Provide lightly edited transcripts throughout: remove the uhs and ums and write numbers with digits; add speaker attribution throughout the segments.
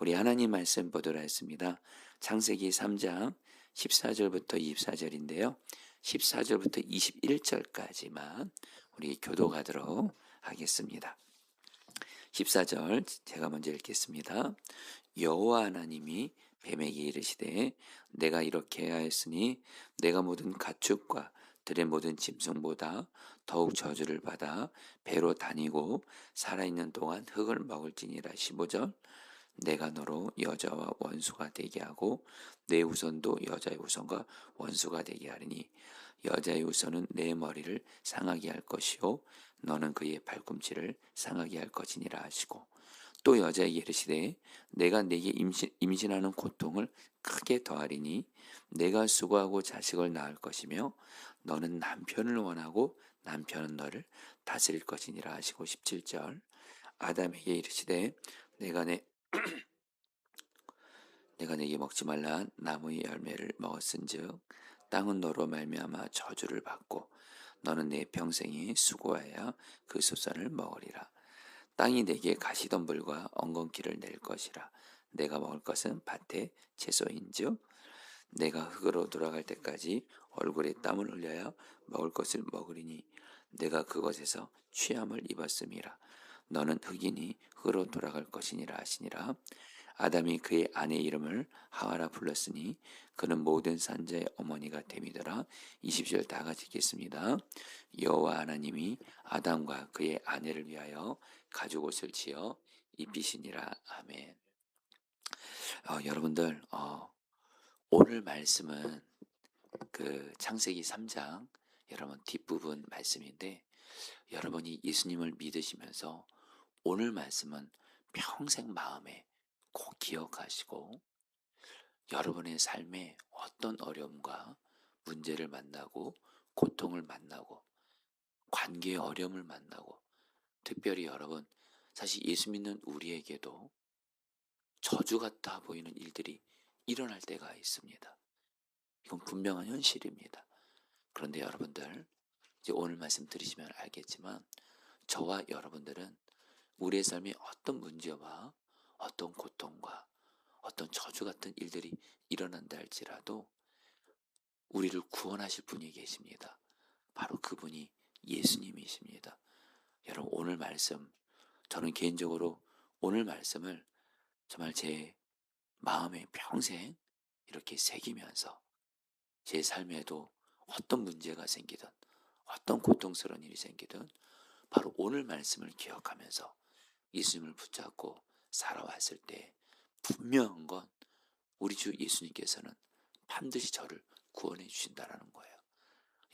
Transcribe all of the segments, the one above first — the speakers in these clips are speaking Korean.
Speaker 1: 우리 하나님 말씀 보도록 하겠습니다. 창세기 3장 14절부터 24절인데요. 14절부터 21절까지만 우리 교독하도록 하겠습니다. 14절 제가 먼저 읽겠습니다. 여호와 하나님이 뱀에게 이르시되 내가 이렇게 하였으니 내가 모든 가축과 들의 모든 짐승보다 더욱 저주를 받아 배로 다니고 살아있는 동안 흙을 먹을지니라. 15절 내가 너로 여자와 원수가 되게 하고 내 후손도 여자의 후손과 원수가 되게 하리니 여자의 후손은 내 머리를 상하게 할 것이요 너는 그의 발꿈치를 상하게 할 것이니라 하시고 또 여자에게 이르시되 내가 네게 임신하는 고통을 크게 더하리니 내가 수고하고 자식을 낳을 것이며 너는 남편을 원하고 남편은 너를 다스릴 것이니라 하시고 17절 아담에게 이르시되 내가 네게 먹지 말라 나무의 열매를 먹었은즉 땅은 너로 말미암아 저주를 받고 너는 내 평생에 수고하여 그 소산을 먹으리라. 땅이 내게 가시덤불과 엉겅퀴를 낼 것이라. 내가 먹을 것은 밭의 채소인즉 내가 흙으로 돌아갈 때까지 얼굴에 땀을 흘려야 먹을 것을 먹으리니 내가 그것에서 취함을 입었음이라. 너는 흙이니 흙으로 돌아갈 것이니라 하시니라. 아담이 그의 아내 이름을 하와라 불렀으니 그는 모든 산자의 어머니가 됨이더라. 20절 다 같이 읽겠습니다. 여호와 하나님이 아담과 그의 아내를 위하여 가죽옷을 지어 입히시니라. 아멘. 여러분들 오늘 말씀은 그 창세기 3장 여러분 뒷부분 말씀인데 여러분이 예수님을 믿으시면서 오늘 말씀은 평생 마음에 꼭 기억하시고 여러분의 삶에 어떤 어려움과 문제를 만나고 고통을 만나고 관계의 어려움을 만나고 특별히 여러분 사실 예수 믿는 우리에게도 저주 같아 보이는 일들이 일어날 때가 있습니다. 이건 분명한 현실입니다. 그런데 여러분들 이제 오늘 말씀 들으시면 알겠지만 저와 여러분들은 우리의 삶에 어떤 문제와 어떤 고통과 어떤 저주 같은 일들이 일어난다 할지라도 우리를 구원하실 분이 계십니다. 바로 그분이 예수님이십니다. 여러분 오늘 말씀 저는 개인적으로 오늘 말씀을 정말 제 마음에 평생 이렇게 새기면서 제 삶에도 어떤 문제가 생기든 어떤 고통스러운 일이 생기든 바로 오늘 말씀을 기억하면서 예수님을 붙잡고 살아왔을 때 분명한 건 우리 주 예수님께서는 반드시 저를 구원해 주신다라는 거예요.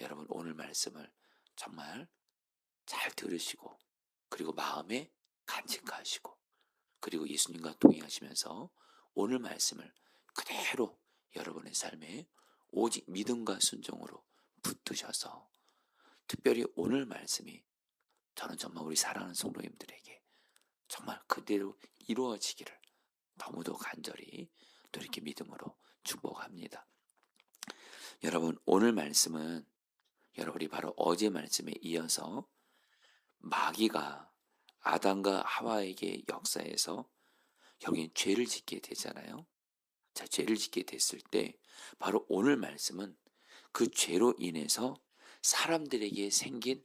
Speaker 1: 여러분 오늘 말씀을 정말 잘 들으시고 그리고 마음에 간직하시고 그리고 예수님과 동행하시면서 오늘 말씀을 그대로 여러분의 삶에 오직 믿음과 순종으로 붙드셔서 특별히 오늘 말씀이 저는 정말 우리 사랑하는 성도님들에게 정말 그대로 이루어지기를 너무도 간절히 또 이렇게 믿음으로 축복합니다. 여러분 오늘 말씀은 여러분이 바로 어제 말씀에 이어서 마귀가 아담과 하와에게 역사에서 결국엔 죄를 짓게 되잖아요. 자, 죄를 짓게 됐을 때 바로 오늘 말씀은 그 죄로 인해서 사람들에게 생긴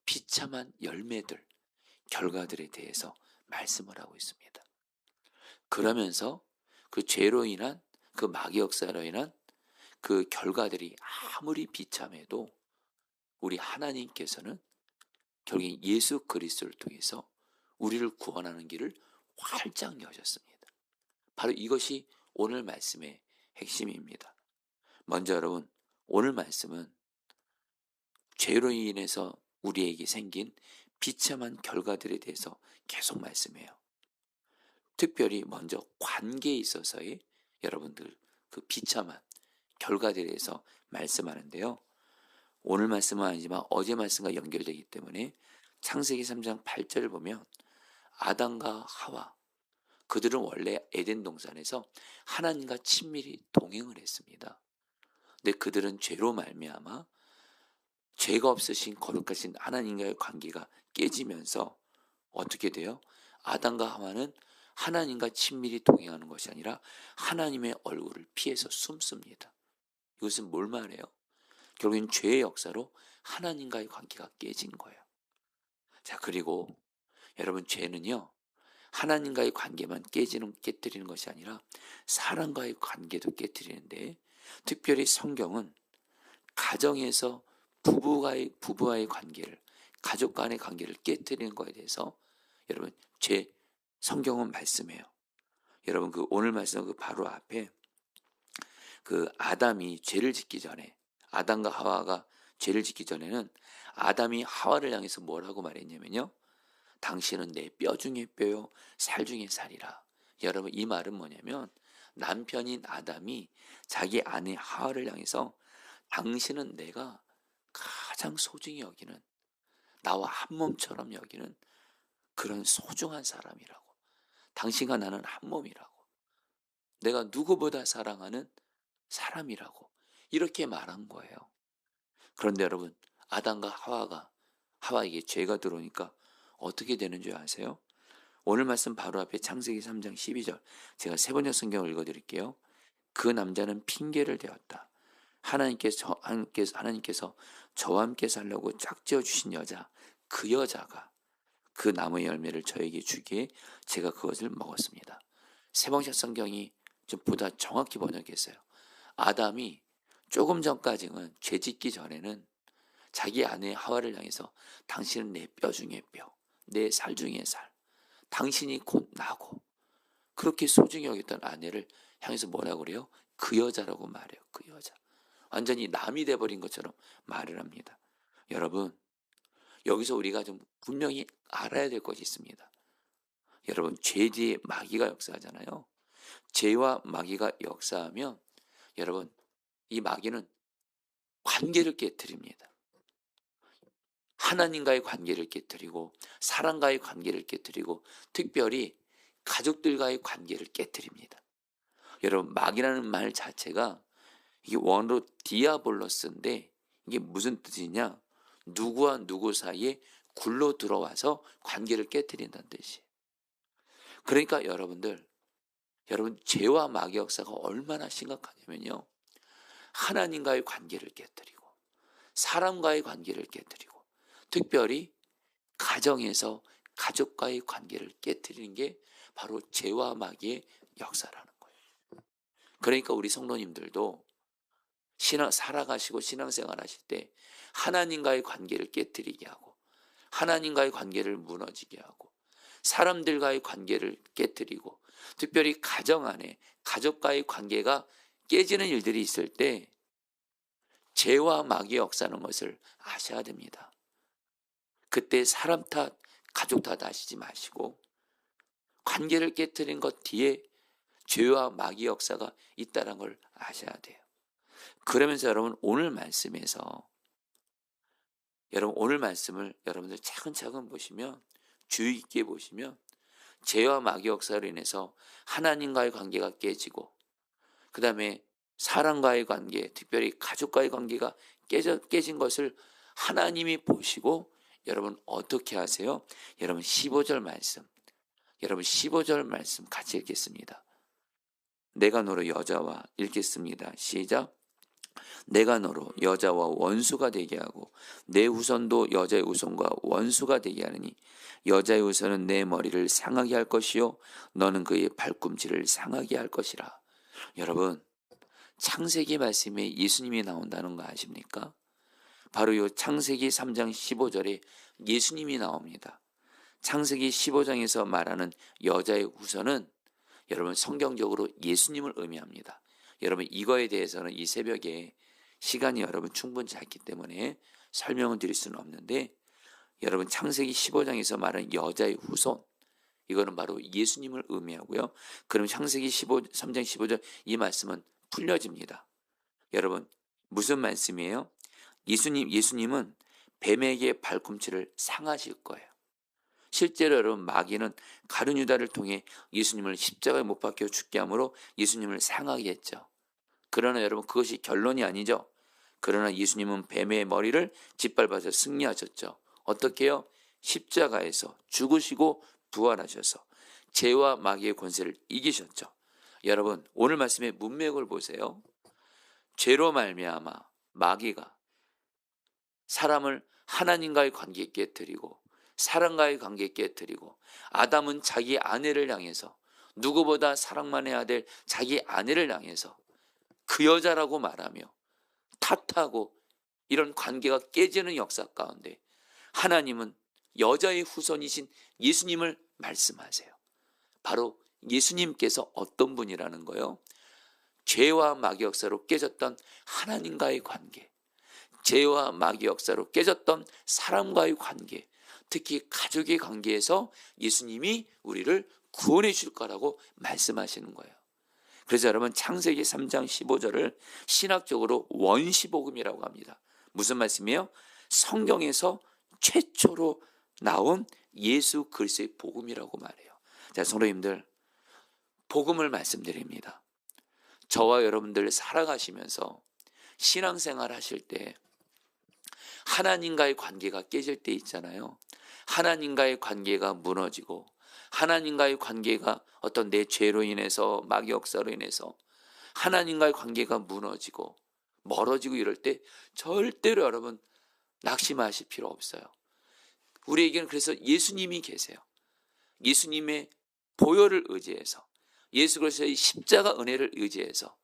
Speaker 1: 비참한 열매들, 결과들에 대해서 말씀을 하고 있습니다. 그러면서 그 죄로 인한 그 마귀 역사로 인한 그 결과들이 아무리 비참해도 우리 하나님께서는 결국 예수 그리스도를 통해서 우리를 구원하는 길을 활짝 여셨습니다. 바로 이것이 오늘 말씀의 핵심입니다. 먼저 여러분 오늘 말씀은 죄로 인해서 우리에게 생긴 비참한 결과들에 대해서 계속 말씀해요. 특별히 먼저 관계에 있어서의 여러분들 그 비참한 결과들에 대해서 말씀하는데요. 오늘 말씀은 아니지만 어제 말씀과 연결되기 때문에 창세기 3장 8절을 보면 아담과 하와 그들은 원래 에덴 동산에서 하나님과 친밀히 동행을 했습니다. 근데 그들은 죄로 말미암아 죄가 없으신 거룩하신 하나님과의 관계가 깨지면서 어떻게 돼요? 아담과 하와는 하나님과 친밀히 동행하는 것이 아니라 하나님의 얼굴을 피해서 숨습니다. 이것은 뭘 말해요? 결국엔 죄의 역사로 하나님과의 관계가 깨진 거예요. 자, 그리고 여러분, 죄는요, 하나님과의 관계만 깨뜨리는 것이 아니라 사람과의 관계도 깨뜨리는데, 특별히 성경은 가정에서 부부와의 관계를, 가족 간의 관계를 깨뜨리는 것에 대해서 여러분, 성경은 말씀해요. 여러분, 오늘 말씀 바로 앞에 아담이 죄를 짓기 전에, 아담과 하와가 죄를 짓기 전에는 아담이 하와를 향해서 뭐라고 말했냐면요, 당신은 내 뼈 중에 뼈요 살 중에 살이라. 여러분, 이 말은 뭐냐면 남편인 아담이 자기 아내 하와를 향해서 당신은 내가 가장 소중히 여기는, 나와 한 몸처럼 여기는 그런 소중한 사람이라고, 당신과 나는 한 몸이라고, 내가 누구보다 사랑하는 사람이라고 이렇게 말한 거예요. 그런데 여러분, 아담과 하와에게 죄가 들어오니까 어떻게 되는 줄 아세요? 오늘 말씀 바로 앞에 창세기 3장 12절, 제가 세 번째 성경을 읽어드릴게요. 그 남자는 핑계를 대었다. 하나님께서 저와 함께 살려고 짝지어 주신 여자, 그 여자가 그 나무의 열매를 저에게 주기에 제가 그것을 먹었습니다. 세 번째 성경이 좀 보다 정확히 번역했어요. 아담이 조금 전까지는, 죄 짓기 전에는 자기 아내 하와를 향해서 당신은 내 뼈 중에 뼈, 내 살 중에 살, 당신이 곧 나고, 그렇게 소중히 여겼던 아내를 향해서 뭐라고 그래요? 그 여자라고 말해요. 그 여자. 완전히 남이 돼버린 것처럼 말을 합니다. 여러분, 여기서 우리가 좀 분명히 알아야 될 것이 있습니다. 여러분, 죄 뒤에 마귀가 역사하잖아요. 죄와 마귀가 역사하면 여러분, 이 마귀는 관계를 깨뜨립니다. 하나님과의 관계를 깨뜨리고 사람과의 관계를 깨뜨리고 특별히 가족들과의 관계를 깨뜨립니다. 여러분, 마귀라는 말 자체가 이게 원어로 디아볼로스인데 이게 무슨 뜻이냐? 누구와 누구 사이에 굴러 들어와서 관계를 깨뜨린다는 뜻이에요. 그러니까 여러분 죄와 마귀 역사가 얼마나 심각하냐면요, 하나님과의 관계를 깨뜨리고 사람과의 관계를 깨뜨리고 특별히 가정에서 가족과의 관계를 깨뜨리는 게 바로 죄와 마귀의 역사라는 거예요. 그러니까 우리 성도님들도 살아가시고 신앙생활 하실 때 하나님과의 관계를 깨뜨리게 하고 하나님과의 관계를 무너지게 하고 사람들과의 관계를 깨뜨리고 특별히 가정 안에 가족과의 관계가 깨지는 일들이 있을 때 죄와 마귀의 역사는 것을 아셔야 됩니다. 그때 사람 탓, 가족 탓 하시지 마시고 관계를 깨뜨린 것 뒤에 죄와 마귀 역사가 있다는 걸 아셔야 돼요. 그러면서 여러분, 오늘 말씀을 여러분들 차근차근 보시면, 주의 깊게 보시면 죄와 마귀 역사로 인해서 하나님과의 관계가 깨지고 그 다음에 사람과의 관계, 특별히 가족과의 관계가 깨진 것을 하나님이 보시고 여러분 어떻게 하세요? 여러분 15절 말씀 같이 읽겠습니다. 내가 너로 여자와, 읽겠습니다. 시작. 내가 너로 여자와 원수가 되게 하고 내 후손도 여자의 후손과 원수가 되게 하느니 여자의 후손은 내 머리를 상하게 할 것이요 너는 그의 발꿈치를 상하게 할 것이라. 여러분, 창세기 말씀에 예수님이 나온다는 거 아십니까? 바로 이 창세기 3장 15절에 예수님이 나옵니다. 창세기 15장에서 말하는 여자의 후손은 여러분 성경적으로 예수님을 의미합니다. 여러분, 이거에 대해서는 이 새벽에 시간이 여러분 충분치 않기 때문에 설명을 드릴 수는 없는데, 여러분 창세기 15장에서 말하는 여자의 후손, 이거는 바로 예수님을 의미하고요. 그럼 창세기 3장 15절 이 말씀은 풀려집니다. 여러분, 무슨 말씀이에요? 예수님은 뱀에게 발꿈치를 상하실 거예요. 실제로 여러분, 마귀는 가룟 유다를 통해 예수님을 십자가에 못 박혀 죽게 함으로 예수님을 상하게 했죠. 그러나 여러분, 그것이 결론이 아니죠. 그러나 예수님은 뱀의 머리를 짓밟아서 승리하셨죠. 어떻게 해요? 십자가에서 죽으시고 부활하셔서 죄와 마귀의 권세를 이기셨죠. 여러분, 오늘 말씀의 문맥을 보세요. 죄로 말미암아 마귀가 사람을 하나님과의 관계에 깨뜨리고 사람과의 관계에 깨뜨리고, 아담은 자기 아내를 향해서, 누구보다 사랑만 해야 될 자기 아내를 향해서 그 여자라고 말하며 탓하고, 이런 관계가 깨지는 역사 가운데 하나님은 여자의 후손이신 예수님을 말씀하세요. 바로 예수님께서 어떤 분이라는 거예요? 죄와 마귀 역사로 깨졌던 하나님과의 관계, 죄와 마귀 역사로 깨졌던 사람과의 관계, 특히 가족의 관계에서 예수님이 우리를 구원해 줄 거라고 말씀하시는 거예요. 그래서 여러분, 창세기 3장 15절을 신학적으로 원시복음이라고 합니다. 무슨 말씀이에요? 성경에서 최초로 나온 예수 그리스도의 복음이라고 말해요. 자, 성도님들, 복음을 말씀드립니다. 저와 여러분들 살아가시면서 신앙생활 하실 때 하나님과의 관계가 깨질 때 있잖아요. 하나님과의 관계가 무너지고, 하나님과의 관계가 어떤 내 죄로 인해서, 마귀 역사로 인해서 하나님과의 관계가 무너지고 멀어지고 이럴 때 절대로 여러분 낙심하실 필요 없어요. 우리에게는 그래서 예수님이 계세요. 예수님의 보혈을 의지해서, 예수 그리스도의 십자가 은혜를 의지해서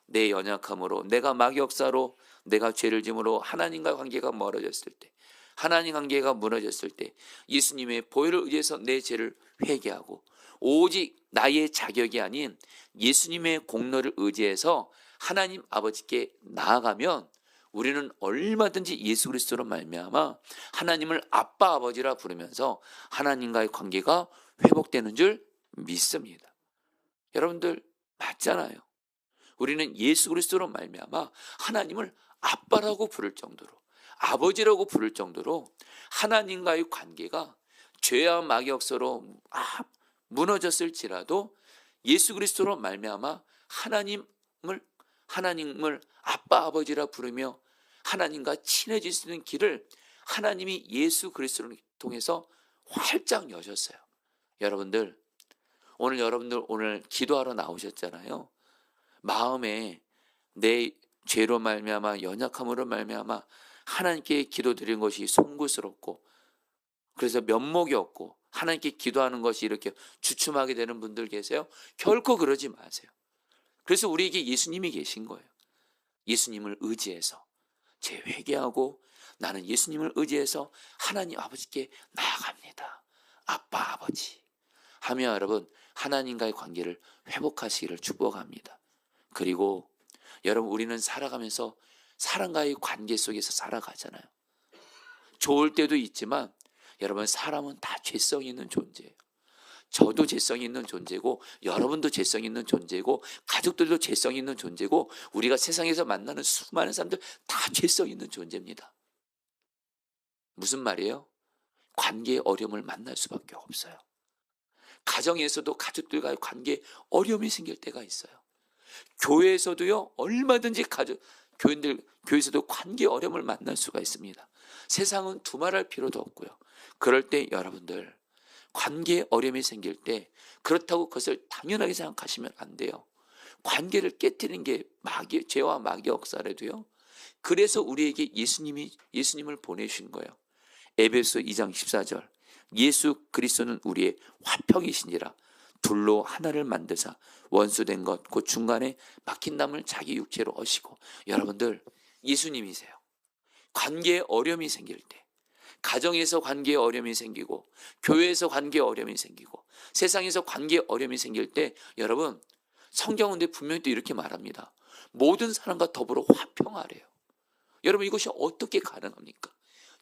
Speaker 1: 내 연약함으로, 내가 마귀 역사로, 내가 죄를 짐으로 하나님과 관계가 멀어졌을 때, 하나님 관계가 무너졌을 때 예수님의 보혈을 의지해서 내 죄를 회개하고, 오직 나의 자격이 아닌 예수님의 공로를 의지해서 하나님 아버지께 나아가면 우리는 얼마든지 예수 그리스도로 말미암아 하나님을 아빠 아버지라 부르면서 하나님과의 관계가 회복되는 줄 믿습니다. 여러분들 맞잖아요. 우리는 예수 그리스도로 말미암아 하나님을 아빠라고 부를 정도로, 아버지라고 부를 정도로 하나님과의 관계가 죄와 마귀 역사로 무너졌을지라도 예수 그리스도로 말미암아 하나님을 아빠 아버지라 부르며 하나님과 친해질 수 있는 길을 하나님이 예수 그리스도를 통해서 활짝 여셨어요. 여러분들, 오늘 기도하러 나오셨잖아요. 마음에 내 죄로 말미암아, 연약함으로 말미암아 하나님께 기도드리는 것이 송구스럽고, 그래서 면목이 없고 하나님께 기도하는 것이 이렇게 주춤하게 되는 분들 계세요. 결코 그러지 마세요. 그래서 우리에게 예수님이 계신 거예요. 예수님을 의지해서 회개하고, 나는 예수님을 의지해서 하나님 아버지께 나아갑니다. 아빠 아버지 하며 여러분, 하나님과의 관계를 회복하시기를 축복합니다. 그리고 여러분, 우리는 살아가면서 사람과의 관계 속에서 살아가잖아요. 좋을 때도 있지만 여러분, 사람은 다 죄성이 있는 존재예요. 저도 죄성이 있는 존재고, 여러분도 죄성이 있는 존재고, 가족들도 죄성이 있는 존재고, 우리가 세상에서 만나는 수많은 사람들 다 죄성이 있는 존재입니다. 무슨 말이에요? 관계의 어려움을 만날 수밖에 없어요. 가정에서도 가족들과의 관계에 어려움이 생길 때가 있어요. 교회에서도요, 얼마든지 교회에서도 관계 어려움을 만날 수가 있습니다. 세상은 두말할 필요도 없고요. 그럴 때 여러분들, 관계에 어려움이 생길 때 그렇다고 그것을 당연하게 생각하시면 안 돼요. 관계를 깨뜨리는 게 죄와 마귀 역사라도요. 그래서 우리에게 예수님을 보내신 거예요. 에베소 2장 14절, 예수 그리스도는 우리의 화평이시니라. 둘로 하나를 만드사 원수된 것 곧 중간에 막힌 담을 자기 육체로 어시고. 여러분들, 예수님이세요. 관계에 어려움이 생길 때, 가정에서 관계에 어려움이 생기고, 교회에서 관계에 어려움이 생기고, 세상에서 관계에 어려움이 생길 때 여러분, 성경은 분명히 또 이렇게 말합니다. 모든 사람과 더불어 화평하래요. 여러분, 이것이 어떻게 가능합니까?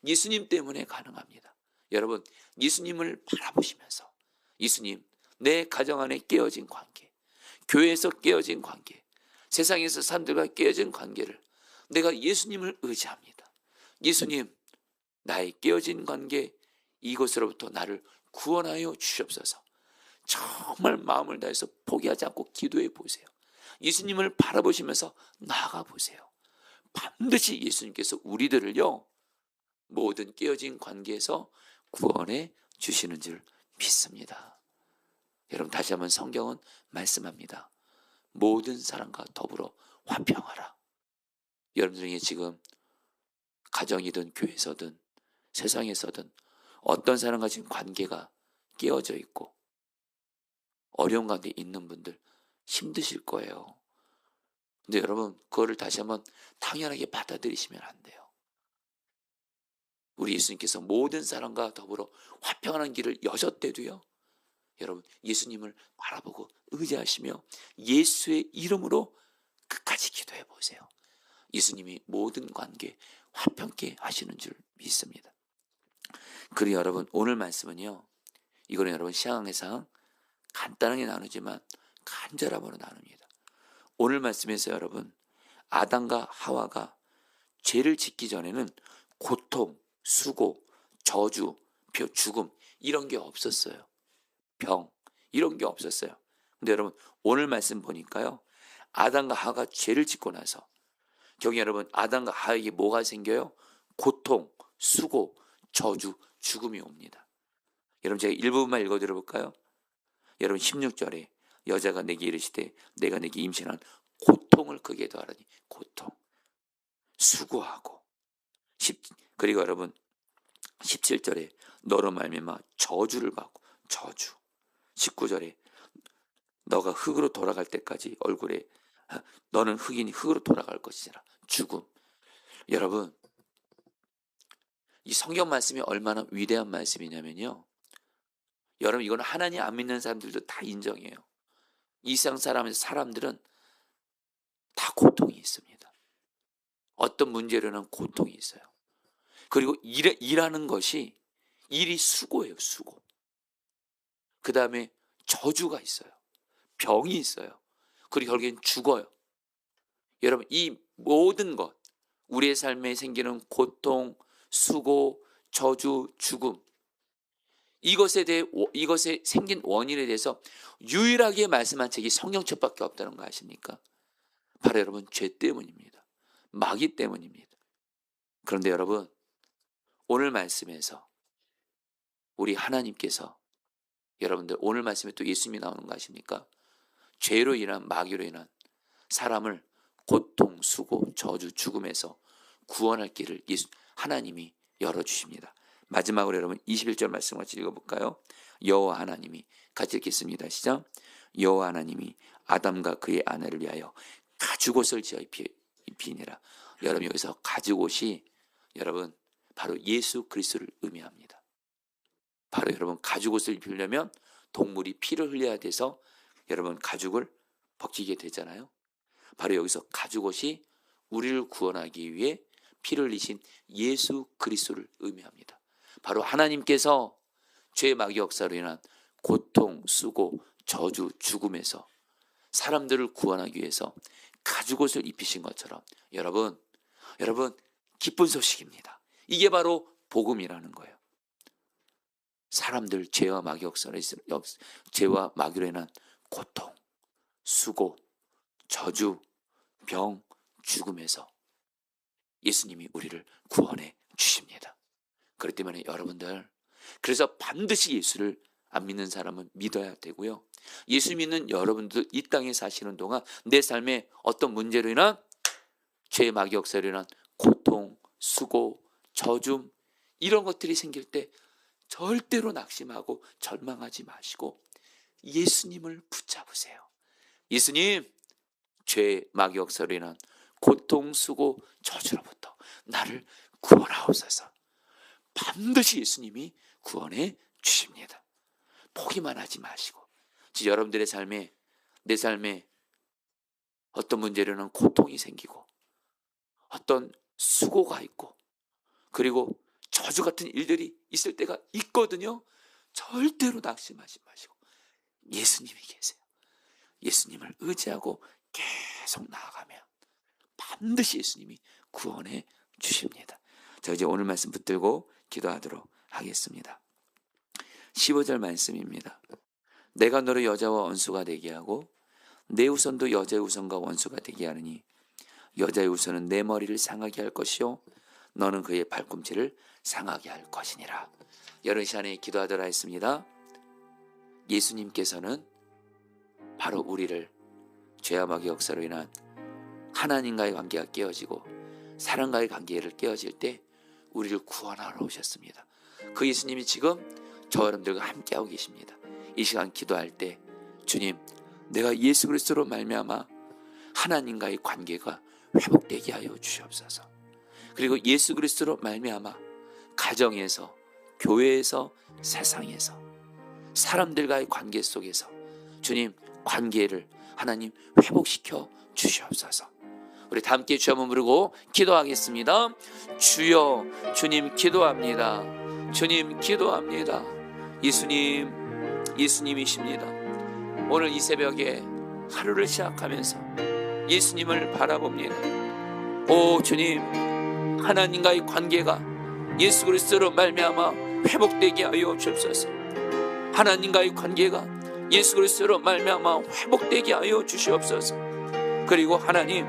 Speaker 1: 예수님 때문에 가능합니다. 여러분, 예수님을 바라보시면서, 예수님, 내 가정 안에 깨어진 관계, 교회에서 깨어진 관계, 세상에서 사람들과 깨어진 관계를 내가 예수님을 의지합니다. 예수님, 나의 깨어진 관계, 이것으로부터 나를 구원하여 주시옵소서. 정말 마음을 다해서 포기하지 않고 기도해 보세요. 예수님을 바라보시면서 나아가 보세요. 반드시 예수님께서 우리들을요, 모든 깨어진 관계에서 구원해 주시는 줄 믿습니다. 여러분 다시 한번 성경은 말씀합니다. 모든 사람과 더불어 화평하라. 여러분들에게 지금 가정이든 교회에서든 세상에서든 어떤 사람과 지금 관계가 깨어져 있고 어려운 가운데 있는 분들 힘드실 거예요. 근데 여러분 그거를 다시 한번 당연하게 받아들이시면 안 돼요. 우리 예수님께서 모든 사람과 더불어 화평하는 길을 여셨대도요. 여러분 예수님을 바라보고 의지하시며 예수의 이름으로 끝까지 기도해 보세요. 예수님이 모든 관계 화평케 하시는 줄 믿습니다. 그리고 여러분 오늘 말씀은요. 이거는 여러분 시향해상 간단하게 나누지만 간절함으로 나눕니다. 오늘 말씀에서 여러분 아담과 하와가 죄를 짓기 전에는 고통, 수고, 저주, 죽음 이런 게 없었어요. 병 이런 게 없었어요. 근데 여러분 오늘 말씀 보니까요. 아담과 하와가 죄를 짓고 나서 경희 여러분 아담과 하와에게 뭐가 생겨요? 고통, 수고, 저주, 죽음이 옵니다. 여러분 제가 일부분만 읽어드려 볼까요? 여러분 16절에 여자가 내게 이르시되 내가 내게 임신한 고통을 크게 더하라니 고통, 수고하고 그리고 여러분 17절에 너로 말미암아 저주를 받고 저주 19절에 너가 흙으로 돌아갈 때까지 얼굴에 너는 흙이니 흙으로 돌아갈 것이라 죽음. 여러분 이 성경 말씀이 얼마나 위대한 말씀이냐면요. 여러분 이건 하나님 안 믿는 사람들도 다 인정해요. 이 세상 사람들은 다 고통이 있습니다. 어떤 문제로는 고통이 있어요. 그리고 일하는 것이 일이 수고예요. 수고. 그 다음에 저주가 있어요. 병이 있어요. 그리고 결국엔 죽어요. 여러분 이 모든 것 우리의 삶에 생기는 고통, 수고, 저주, 죽음 이것에 생긴 원인에 대해서 유일하게 말씀한 책이 성경책밖에 없다는 거 아십니까? 바로 여러분 죄 때문입니다. 마귀 때문입니다. 그런데 여러분 오늘 말씀에서 우리 하나님께서 여러분들 오늘 말씀에 또 예수님이 나오는 거 아십니까? 죄로 인한 마귀로 인한 사람을 고통, 수고, 저주, 죽음에서 구원할 길을 하나님이 열어주십니다. 마지막으로 여러분 21절 말씀 같이 읽어볼까요? 여호와 하나님이 같이 읽겠습니다. 시작. 여호와 하나님이 아담과 그의 아내를 위하여 가죽옷을 지어 입히니라. 여러분 여기서 가죽옷이 여러분 바로 예수 그리스도를 의미합니다. 바로 여러분 가죽옷을 입히려면 동물이 피를 흘려야 돼서 여러분 가죽을 벗기게 되잖아요. 바로 여기서 가죽옷이 우리를 구원하기 위해 피를 흘리신 예수 그리스도를 의미합니다. 바로 하나님께서 죄 마귀 역사로 인한 고통, 수고, 저주, 죽음에서 사람들을 구원하기 위해서 가죽옷을 입히신 것처럼 여러분 기쁜 소식입니다. 이게 바로 복음이라는 거예요. 사람들 죄와 마귀 역사로 죄와 마귀로 인한 고통, 수고, 저주, 병, 죽음에서 예수님이 우리를 구원해 주십니다. 그렇기 때문에 여러분들 그래서 반드시 예수를 안 믿는 사람은 믿어야 되고요. 예수 믿는 여러분들 이 땅에 사시는 동안 내 삶에 어떤 문제로 인한 죄의 마귀 역사로 인한 고통, 수고, 저줌 이런 것들이 생길 때 절대로 낙심하고 절망하지 마시고 예수님을 붙잡으세요. 예수님, 죄의 마귀 역사로 인한 고통, 수고, 저주로부터 나를 구원하옵소서. 반드시 예수님이 구원해 주십니다. 포기만 하지 마시고 여러분들의 삶에 내 삶에 어떤 문제로는 고통이 생기고 어떤 수고가 있고 그리고 저주 같은 일들이 있을 때가 있거든요. 절대로 낙심하지 마시고 예수님이 계세요. 예수님을 의지하고 계속 나아가면 반드시 예수님이 구원해 주십니다. 자 이제 오늘 말씀 붙들고 기도하도록 하겠습니다. 15절 말씀입니다. 내가 너를 여자와 원수가 되게 하고 내 후손도 여자의 후손과 원수가 되게 하느니 여자의 후손은 내 머리를 상하게 할 것이요 너는 그의 발꿈치를 상하게 할 것이니라. 여러분 시간에 기도하도록 하겠습니다. 예수님께서는 바로 우리를 죄와 마귀 역사로 인한 하나님과의 관계가 깨어지고 사람과의 관계를 깨어질 때 우리를 구원하러 오셨습니다. 그 예수님이 지금 저 여러분들과 함께하고 계십니다. 이 시간 기도할 때 주님, 내가 예수 그리스도로 말미암아 하나님과의 관계가 회복되게 하여 주시옵소서. 그리고 예수 그리스도로 말미암아 가정에서, 교회에서, 세상에서, 사람들과의 관계 속에서 주님 관계를 하나님 회복시켜 주시옵소서. 우리 다 함께 주여 한번 부르고 기도하겠습니다. 주여, 주님 기도합니다. 주님 기도합니다. 예수님, 예수님이십니다. 오늘 이 새벽에 하루를 시작하면서 예수님을 바라봅니다. 오 주님, 하나님과의 관계가 예수 그리스도로 말미암아 회복되게 하여 주옵소서. 하나님과의 관계가 예수 그리스도로 말미암아 회복되게 하여 주시옵소서. 그리고 하나님,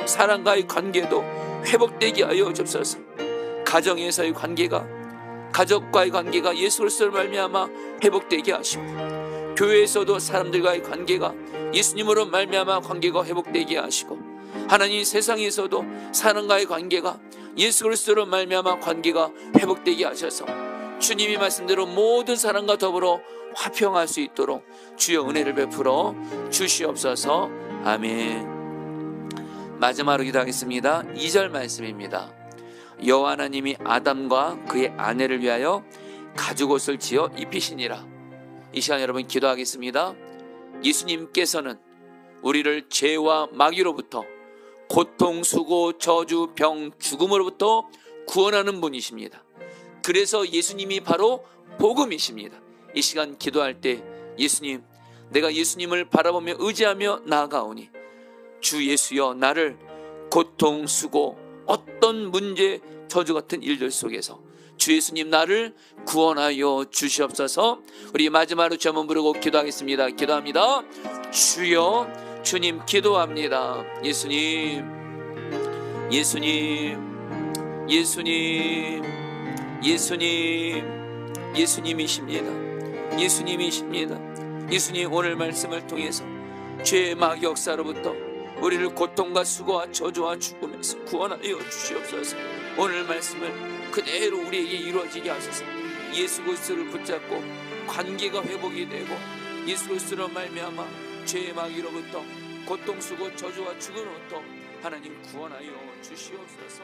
Speaker 1: 사람과의 관계도 회복되게 하여 주옵소서. 가정에서의 관계가, 가족과의 관계가 예수 그리스도로 말미암아 회복되게 하시고, 교회에서도 사람들과의 관계가 예수님으로 말미암아 관계가 회복되게 하시고, 하나님 세상에서도 사람과의 관계가 예수 그리스도로 말미암아 관계가 회복되게 하셔서 주님이 말씀대로 모든 사람과 더불어 화평할 수 있도록 주여 은혜를 베풀어 주시옵소서. 아멘. 마지막으로 기도하겠습니다. 2절 말씀입니다. 여호와 하나님이 아담과 그의 아내를 위하여 가죽옷을 지어 입히시니라. 이 시간 여러분 기도하겠습니다. 예수님께서는 우리를 죄와 마귀로부터, 고통, 수고, 저주, 병, 죽음으로부터 구원하는 분이십니다. 그래서 예수님이 바로 복음이십니다. 이 시간 기도할 때 예수님, 내가 예수님을 바라보며 의지하며 나아가오니 주 예수여, 나를 고통, 수고, 어떤 문제, 저주 같은 일들 속에서 주 예수님 나를 구원하여 주시옵소서. 우리 마지막으로 주 한번 부르고 기도하겠습니다. 기도합니다. 주여, 주님 기도합니다. 예수님, 예수님, 예수님, 예수님, 예수님이십니다. 예수님이십니다. 예수님, 오늘 말씀을 통해서 죄의 마귀 역사로부터 우리를 고통과 수고와 저주와 죽음에서 구원하여 주시옵소서. 오늘 말씀을 그대로 우리에게 이루어지게 하소서. 예수 그리스도를 붙잡고 관계가 회복이 되고 예수 그리스도로 말미암아 죄의 마귀로부터 고통, 수고, 저주와 죽음으로부터 하나님 구원하여 주시옵소서.